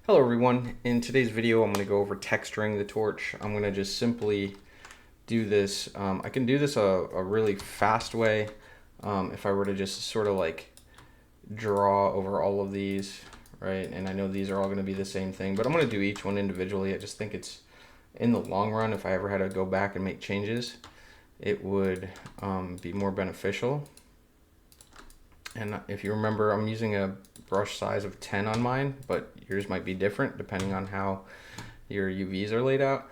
Hello everyone, in today's video I'm going to go over texturing the torch. I'm going to just simply do this. I can do this a really fast way if I were to just sort of like draw over all of these, right? And I know these are all going to be the same thing, but I'm going to do each one individually. I just think it's, in the long run, if I ever had to go back and make changes, it would be more beneficial. And if you remember, I'm using a brush size of 10 on mine, but yours might be different depending on how your UVs are laid out.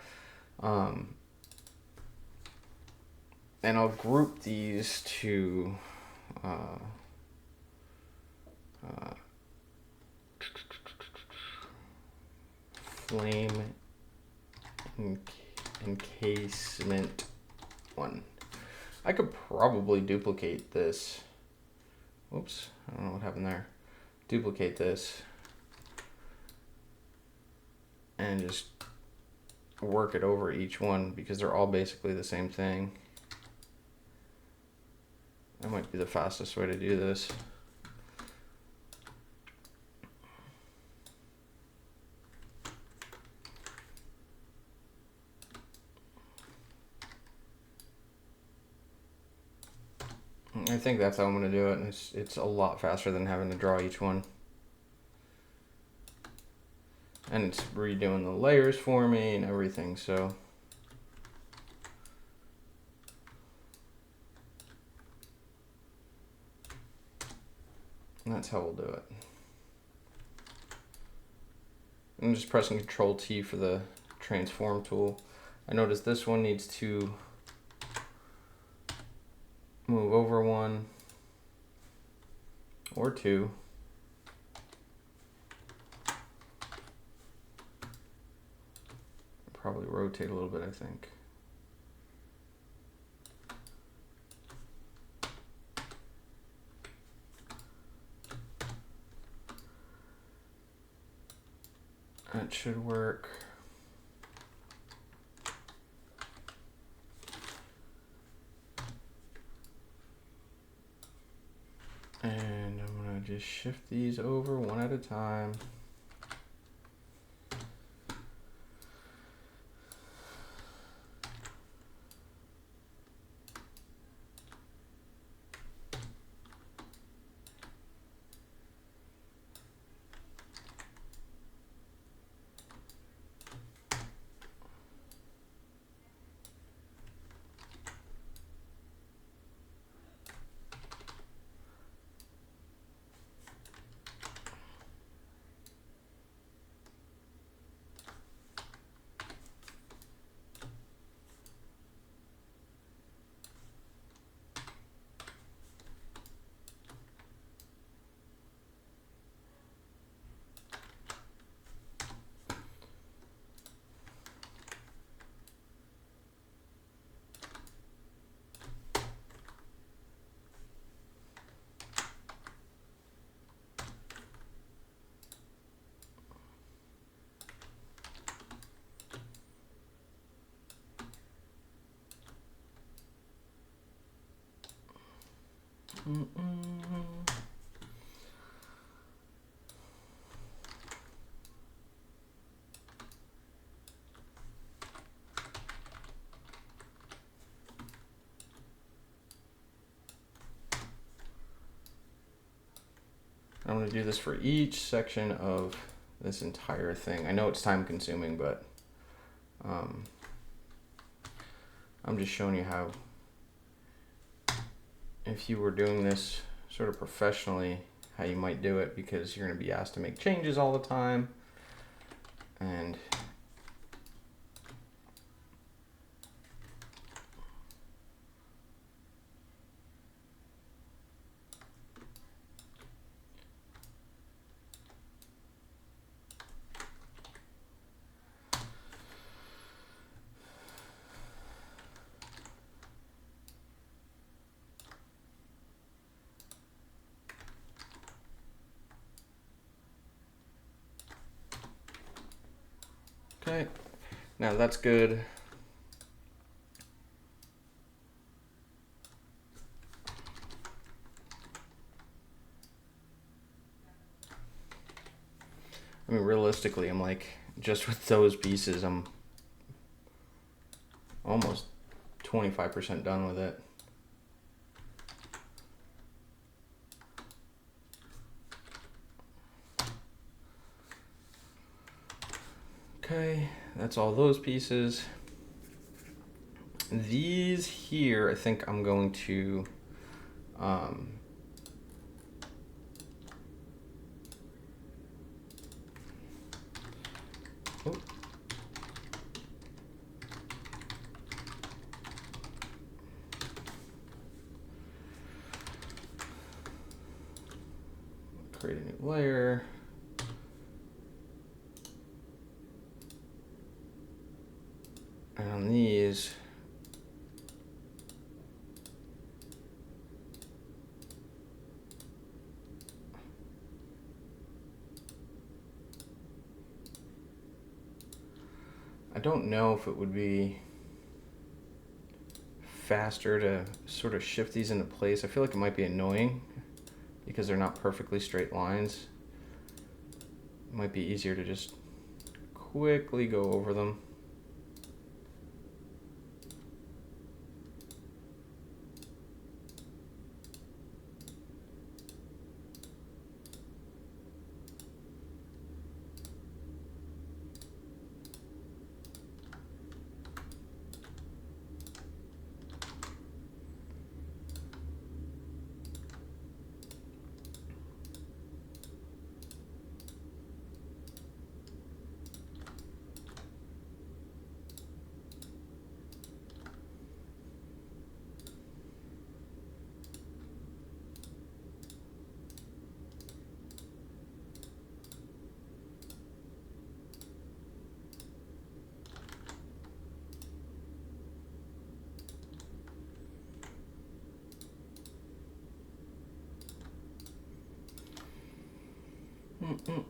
And I'll group these to flame encasement 1. I could probably duplicate this. Whoops, I don't know what happened there. Duplicate this and just work it over each one because they're all basically the same thing. That might be the fastest way to do this. I think that's how I'm going to do it, and it's a lot faster than having to draw each one. And it's redoing the layers for me and everything, so. And that's how we'll do it. I'm just pressing Control T for the transform tool. I notice this one needs to move over 1 or 2. Probably rotate a little bit, I think. That should work. And I'm gonna just shift these over one at a time. I'm going to do this for each section of this entire thing. I know it's time consuming, but I'm just showing you how, if you were doing this sort of professionally, how you might do it, because you're going to be asked to make changes all the time. And okay, now that's good. I mean, realistically, I'm like, just with those pieces, I'm almost 25% done with it. Okay, that's all those pieces. These here, I think I'm going to oh, create a new layer. And on these, I don't know if it would be faster to sort of shift these into place. I feel like it might be annoying because they're not perfectly straight lines. It might be easier to just quickly go over them.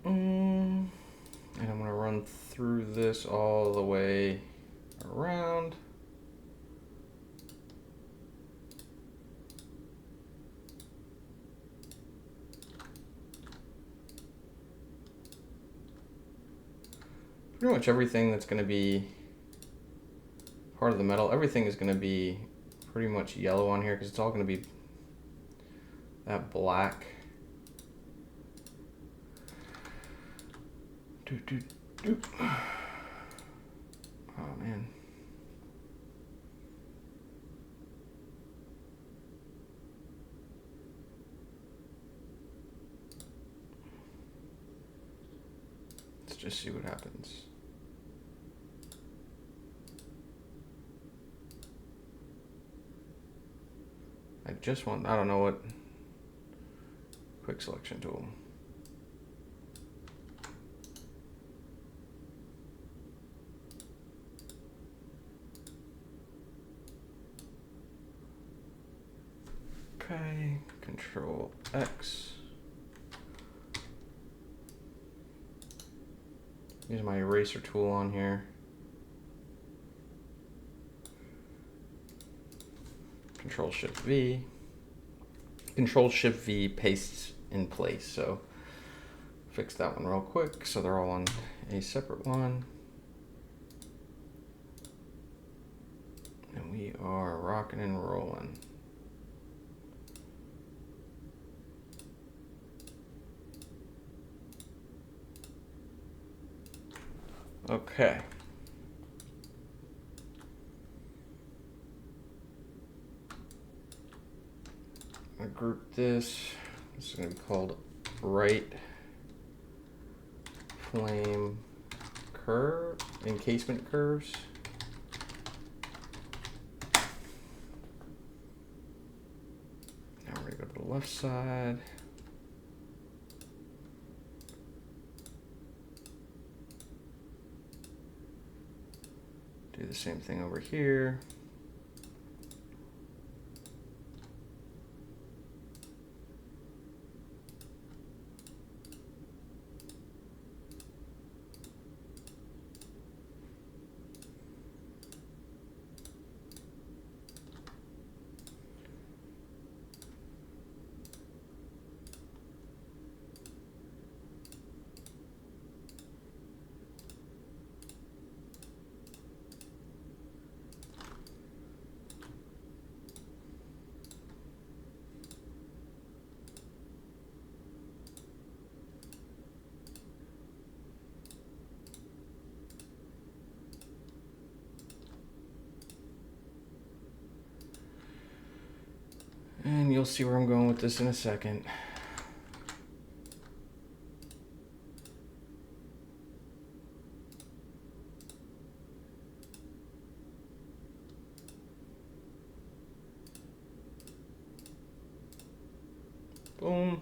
And I'm going to run through this all the way around. Pretty much everything that's going to be part of the metal, everything is going to be pretty much yellow on here because it's all going to be that black. Oh man. Let's just see what happens. I just want, I don't know what, quick selection tool. Okay, Control X. Use my eraser tool on here. Control Shift V. Control Shift V pastes in place. So fix that one real quick. So they're all on a separate one. And we are rocking and rolling. Okay. I group this. This is going to be called right flame curve, encasement curves. Now we're going to go to the left side. Do the same thing over here. You'll see where I'm going with this in a second. Boom.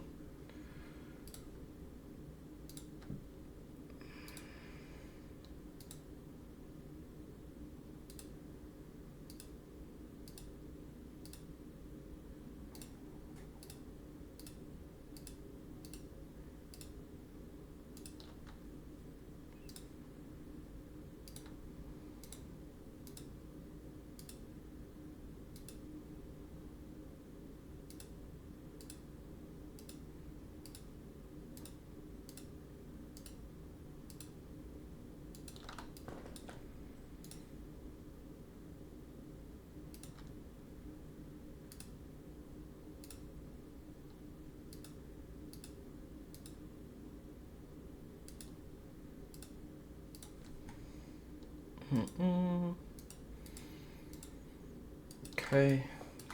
Okay,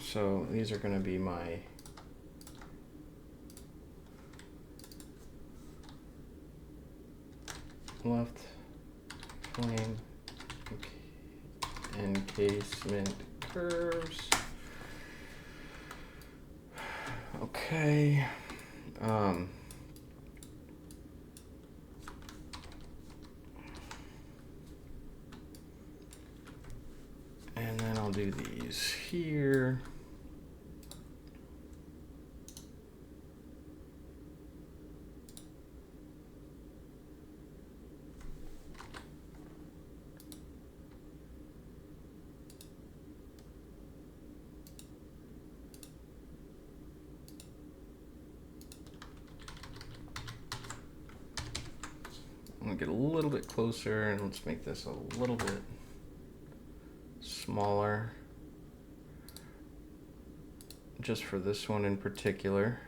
so these are going to be my left plane encasement curves. Okay. And then I'll do these here. I'm gonna get a little bit closer and let's make this a little bit smaller, just for this one in particular.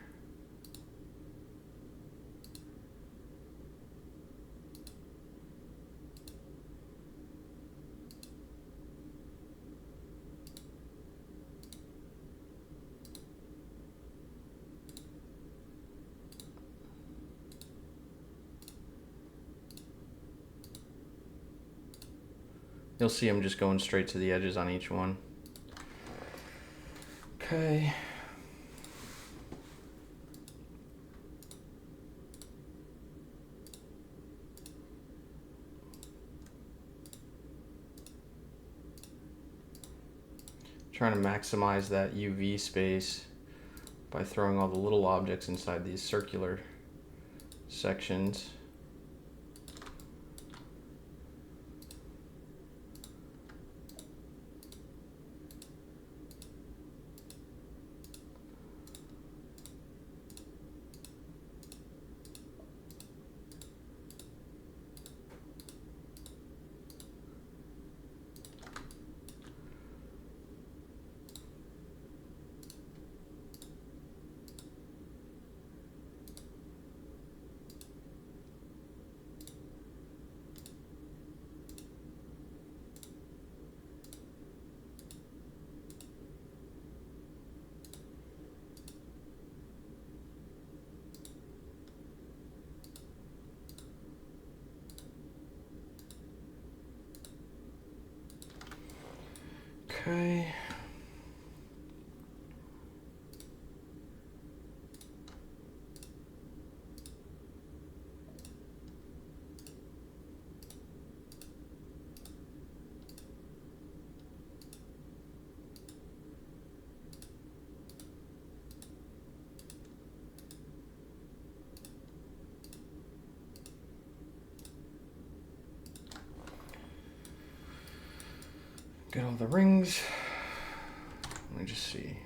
You'll see I'm just going straight to the edges on each one. Okay. Trying to maximize that UV space by throwing all the little objects inside these circular sections. Okay. Get all the rings. Let me just see.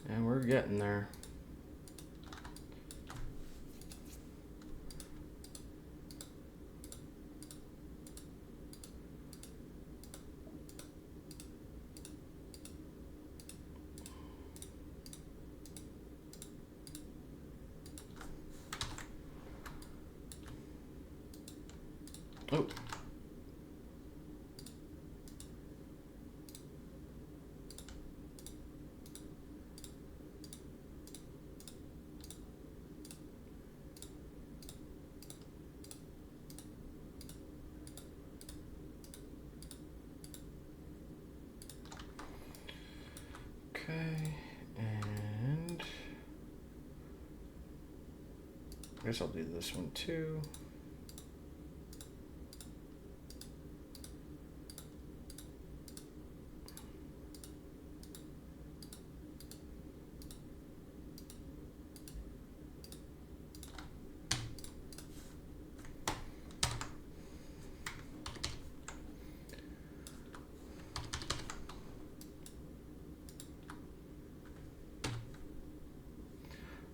And we're getting there. Oh. Okay, and I guess I'll do this one too.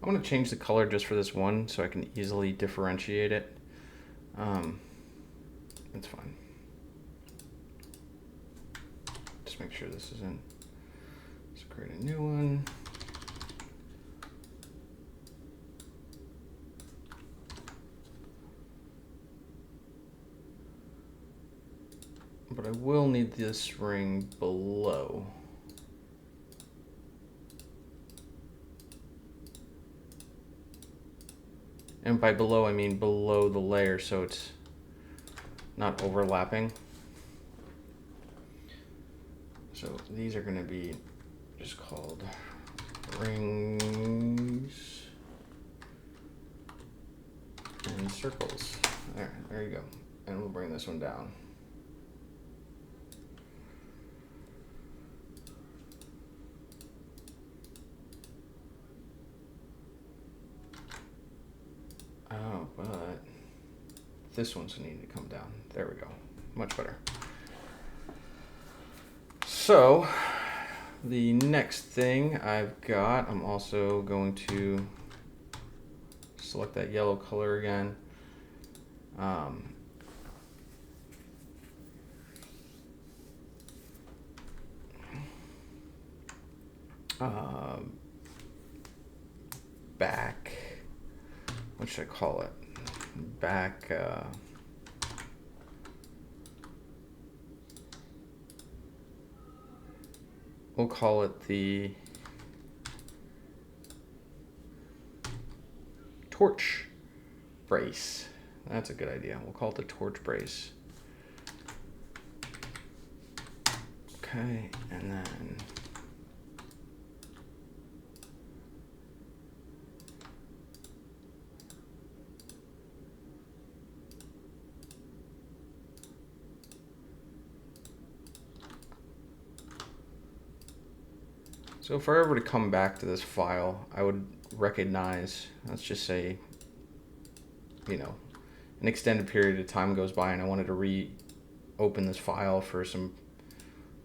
I'm going to change the color just for this one so I can easily differentiate it. It's fine. Just make sure this is in. Let's create a new one. But I will need this ring below. And by below, I mean below the layer, so it's not overlapping. So these are going to be just called rings and circles. There you go. And we'll bring this one down. Oh, but this one's needing to come down. There we go. Much better. So the next thing I've got, I'm also going to select that yellow color again. Back, what should I call it? Back, we'll call it the torch brace. That's a good idea. We'll call it the torch brace. Okay, and then so if I were to come back to this file, I would recognize, let's just say, you know, an extended period of time goes by and I wanted to reopen this file for some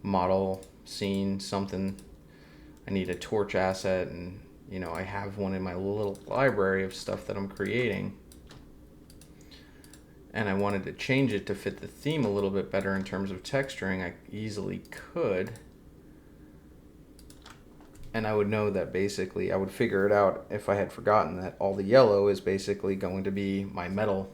model scene, something. I need a torch asset, and you know, I have one in my little library of stuff that I'm creating. And I wanted to change it to fit the theme a little bit better in terms of texturing. I easily could. And I would know that basically I would figure it out if I had forgotten that all the yellow is basically going to be my metal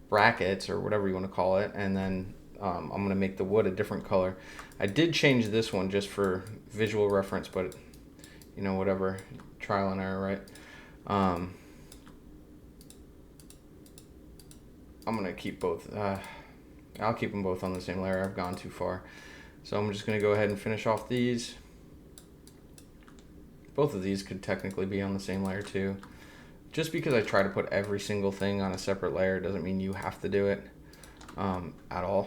brackets or whatever you want to call it. And then I'm going to make the wood a different color. I did change this one just for visual reference, but you know, whatever, trial and error, right? I'm going to keep both. I'll keep them both on the same layer. I've gone too far. So I'm just going to go ahead and finish off these. Both of these could technically be on the same layer too. Just because I try to put every single thing on a separate layer doesn't mean you have to do it at all.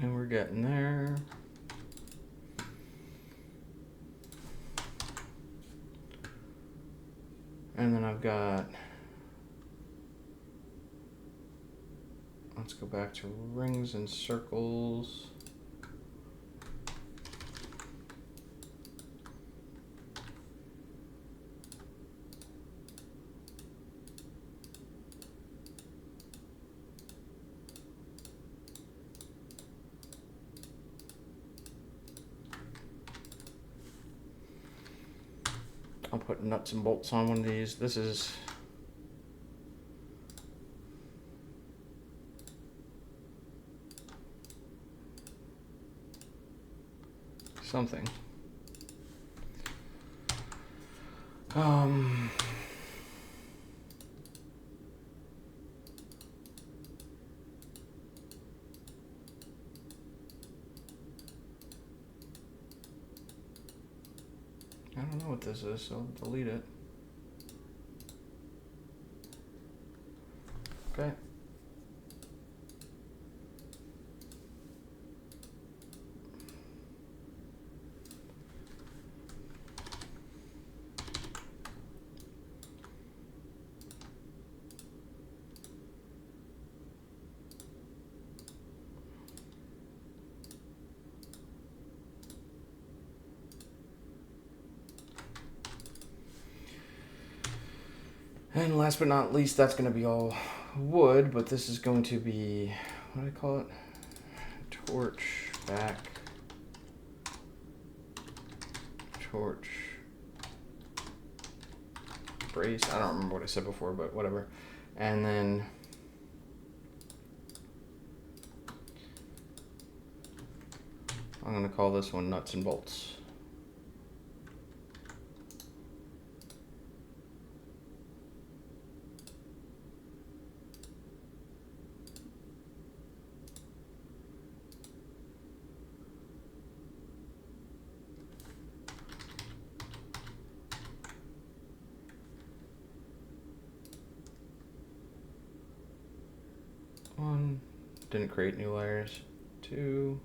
And we're getting there. And then I've got, let's go back to rings and circles. I'll put nuts and bolts on one of these. This is something. I don't know what this is, so I'll delete it. Okay. And last but not least, that's going to be all wood, but this is going to be, what do I call it? Torch back. Torch brace. I don't remember what I said before, but whatever. And then I'm going to call this one nuts and bolts. One, didn't create new layers. Two,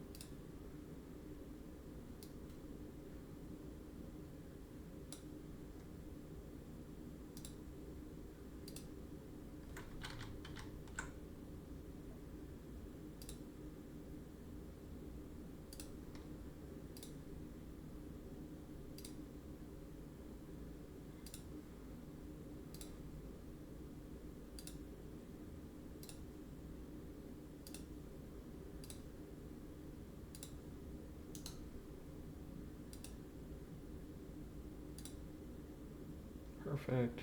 perfect.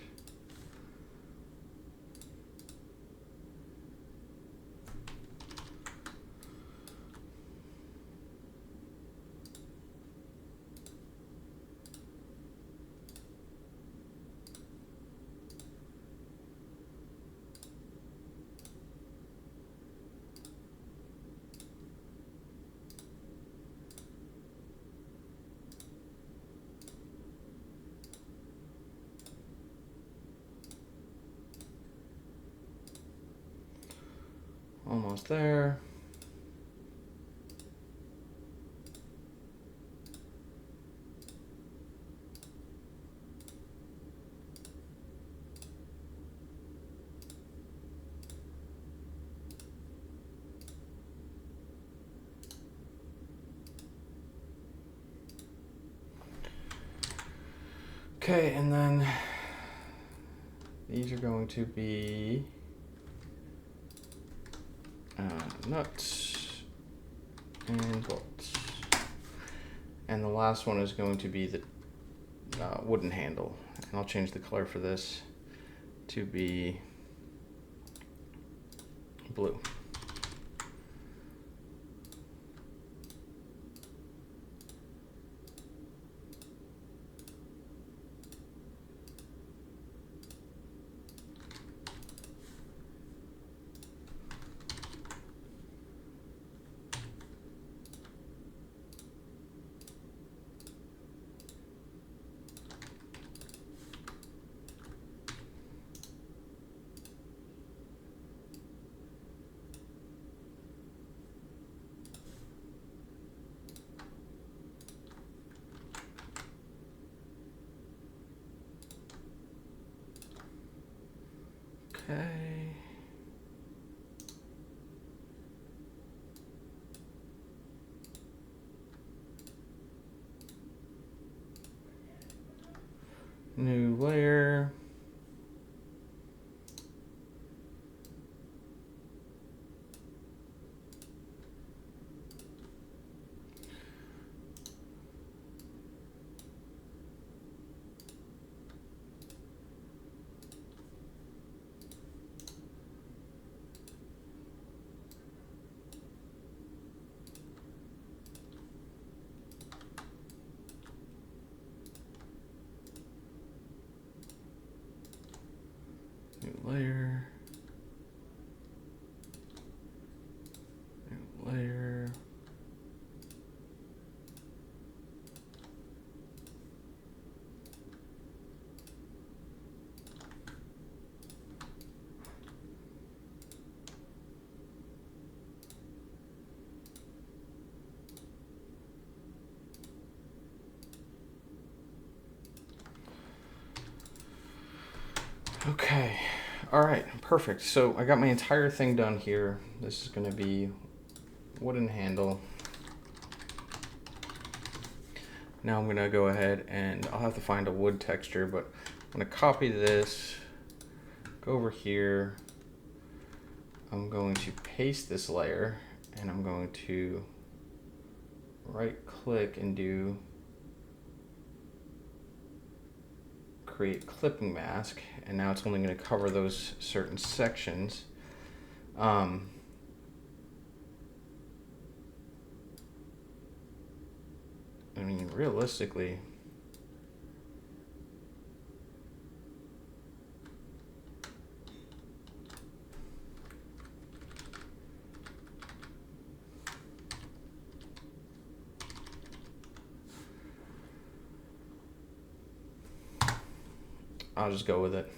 Almost there. Okay, and then these are going to be nuts and bolts. And the last one is going to be the wooden handle. And I'll change the color for this to be blue. Okay. New layer. New layer. New layer. Okay, all right, perfect. So I got my entire thing done here. This is gonna be wooden handle. Now I'm gonna go ahead and I'll have to find a wood texture, but I'm gonna copy this, go over here. I'm going to paste this layer and I'm going to right click and do create clipping mask, and now it's only going to cover those certain sections. I mean, realistically, I'll just go with it.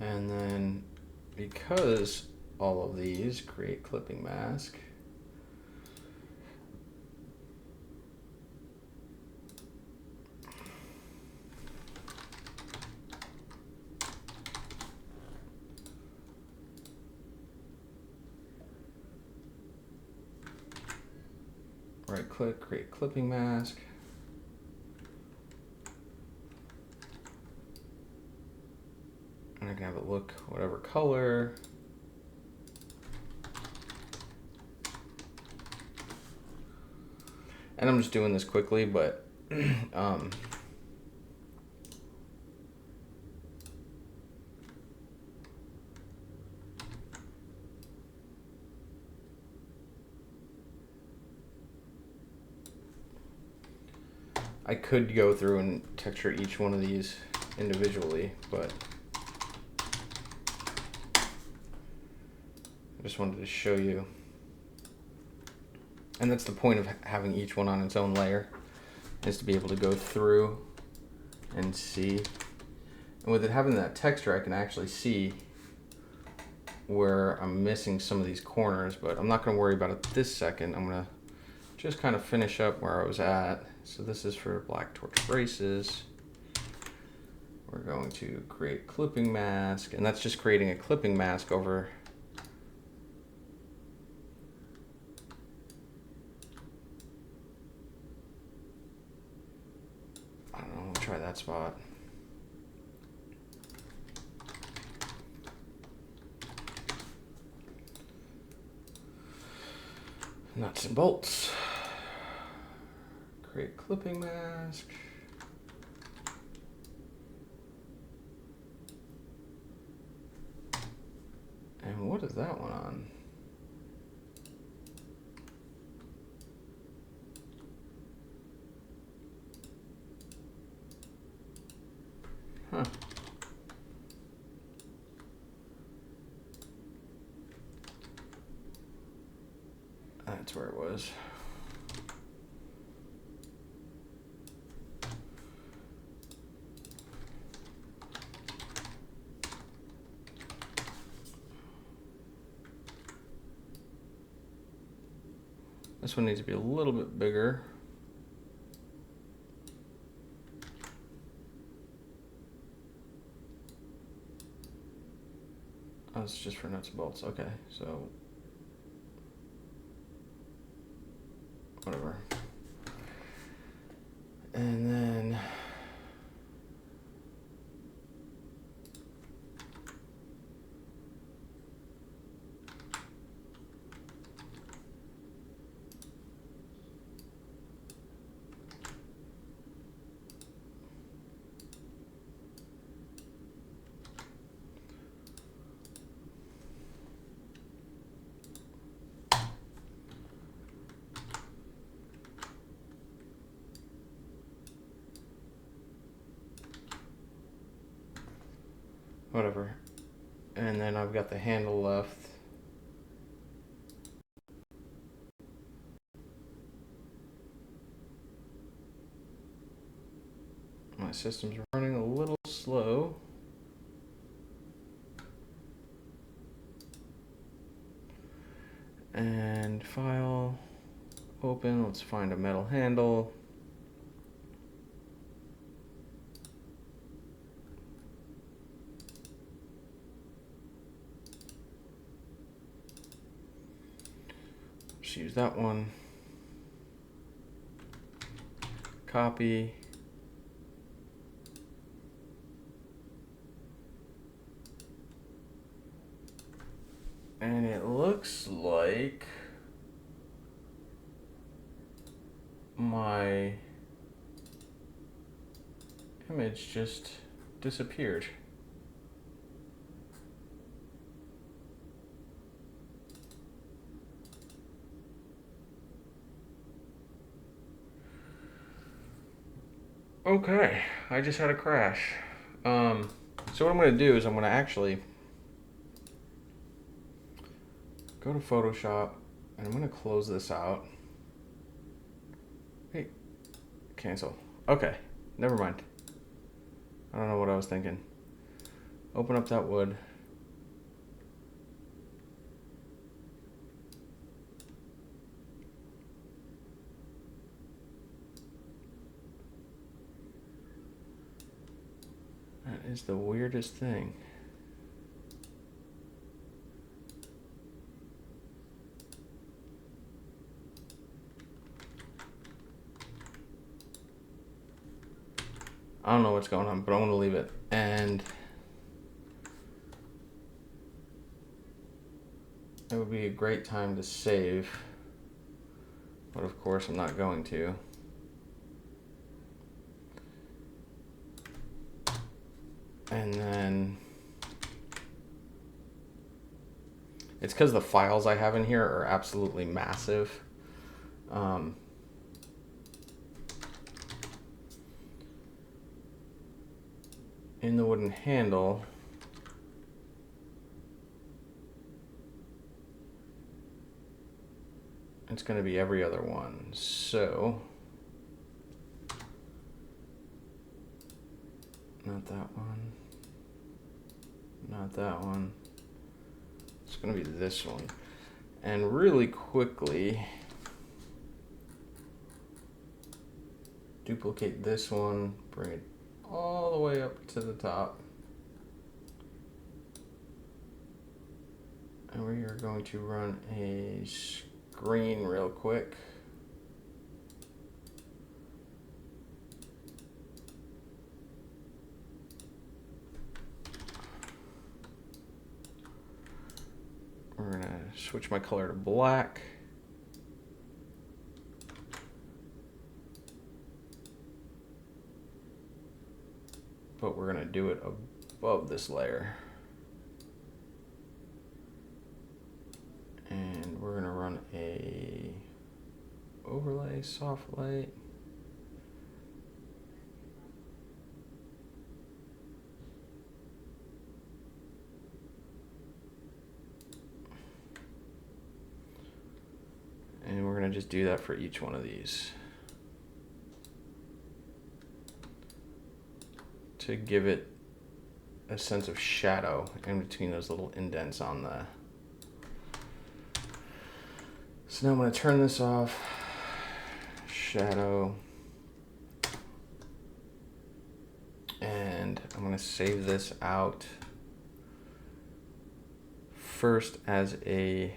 And then because all of these create clipping mask, right click, create clipping mask. And I can have it look whatever color. And I'm just doing this quickly, but I could go through and texture each one of these individually, but I just wanted to show you. And that's the point of having each one on its own layer, is to be able to go through and see. And with it having that texture, I can actually see where I'm missing some of these corners, but I'm not going to worry about it this second. I'm going to just kind of finish up where I was at. So this is for black torch braces. We're going to create clipping mask, and that's just creating a clipping mask over try that spot. Nuts and bolts. Create clipping mask. And what is that one on? Huh. That's where it was. This one needs to be a little bit bigger. Oh, it's just for nuts and bolts. Okay, so whatever. And then whatever. And then I've got the handle left. My system's running a little slow. And file, open, let's find a metal handle. Just use that one. Copy. And it looks like my image just disappeared. Okay, I just had a crash. So what I'm going to do is I'm going to actually go to Photoshop and I'm going to close this out. Hey, cancel. Okay, never mind. I don't know what I was thinking. Open up that wood. That is the weirdest thing. I don't know what's going on, but I'm going to leave it. And it would be a great time to save, but of course I'm not going to. And then it's because the files I have in here are absolutely massive. In the wooden handle, it's going to be every other one. So, not that one, not that one. It's going to be this one. And really quickly, duplicate this one, bring it all the way up to the top. And we are going to run a screen real quick. We're going to switch my color to black. But we're going to do it above this layer. And we're going to run a overlay, soft light. And we're going to just do that for each one of these to give it a sense of shadow in between those little indents on the. So now I'm going to turn this off, shadow, and I'm going to save this out first as a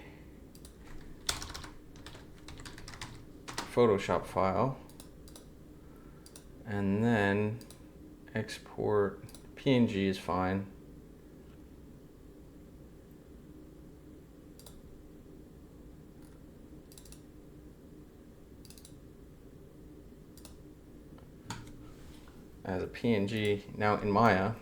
Photoshop file, and then export PNG is fine. As a PNG. Now in Maya,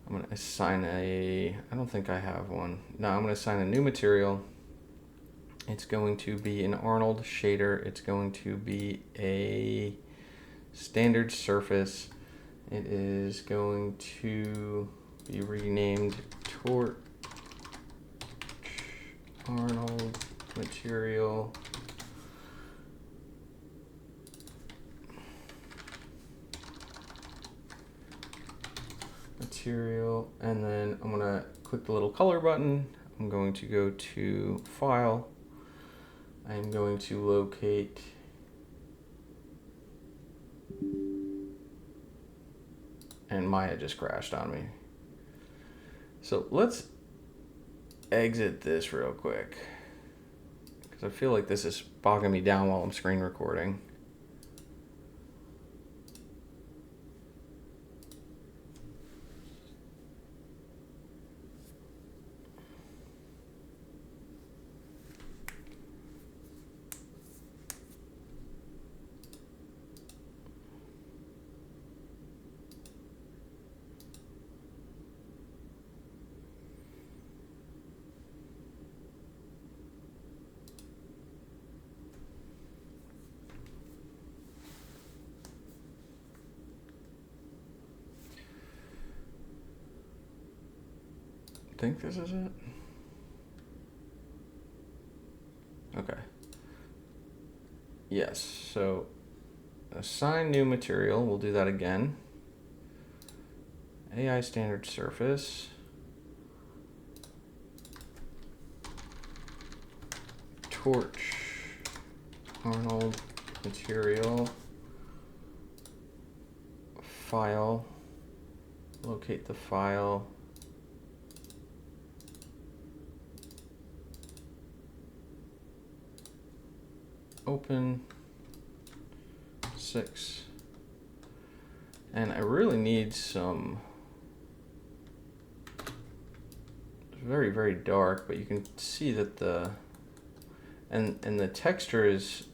I'm going to assign I don't think I have one. No, I'm going to assign a new material. It's going to be an Arnold shader. It's going to be a standard surface. It is going to be renamed Torch Arnold material. And then I'm going to click the little color button. I'm going to go to File. I'm going to locate and Maya just crashed on me. So let's exit this real quick because I feel like this is bogging me down while I'm screen recording. I think this is it. Okay. Yes, so assign new material, we'll do that again. AI standard surface. Torch Arnold material. File. Locate the file. Open 6. And I really need some, it's very, very dark, but you can see that the, and the texture is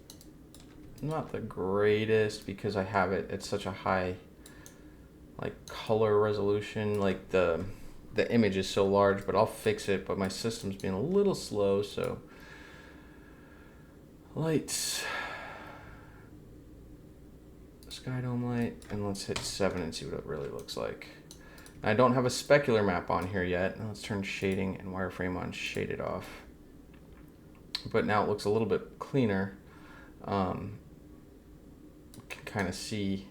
not the greatest because I have it at such a high like color resolution, like the image is so large, but I'll fix it, but my system's being a little slow, so lights, sky dome light, and let's hit 7 and see what it really looks like. Now, I don't have a specular map on here yet. Now let's turn shading and wireframe on shaded off. But now it looks a little bit cleaner. Can kind of see,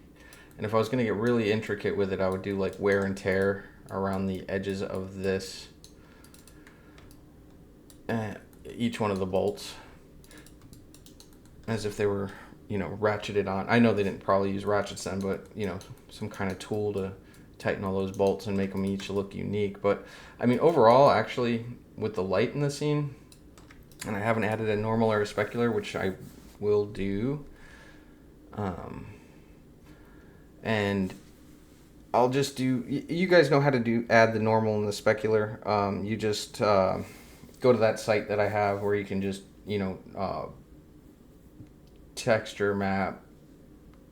and if I was going to get really intricate with it, I would do like wear and tear around the edges of this, each one of the bolts, as if they were, you know, ratcheted on. I know they didn't probably use ratchets then, but, you know, some kind of tool to tighten all those bolts and make them each look unique. But, I mean, overall, actually, with the light in the scene, and I haven't added a normal or a specular, which I will do, and I'll just do, you guys know how to add the normal and the specular. You just go to that site that I have where you can just, you know, texture map,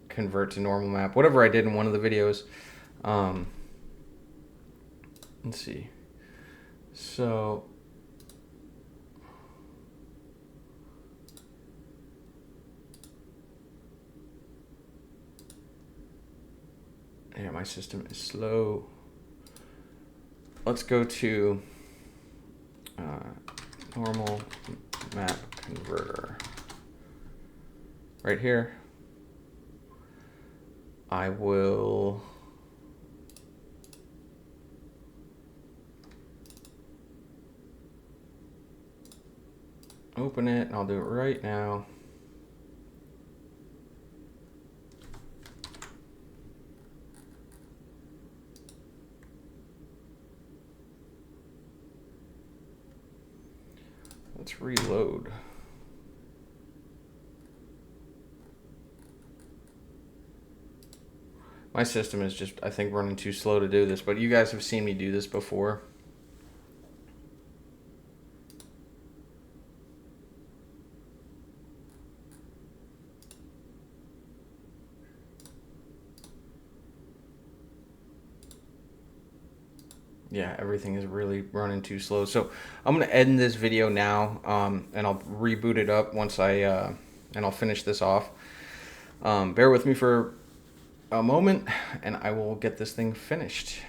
convert to normal map, whatever I did in one of the videos. Let's see. So yeah, my system is slow. Let's go to normal map converter. Right here, I will open it, and I'll do it right now. reload. My system is just, I think, running too slow to do this, but you guys have seen me do this before. Yeah, everything is really running too slow. So I'm going to end this video now, and I'll reboot it up once and I'll finish this off. Bear with me for a moment, and I will get this thing finished.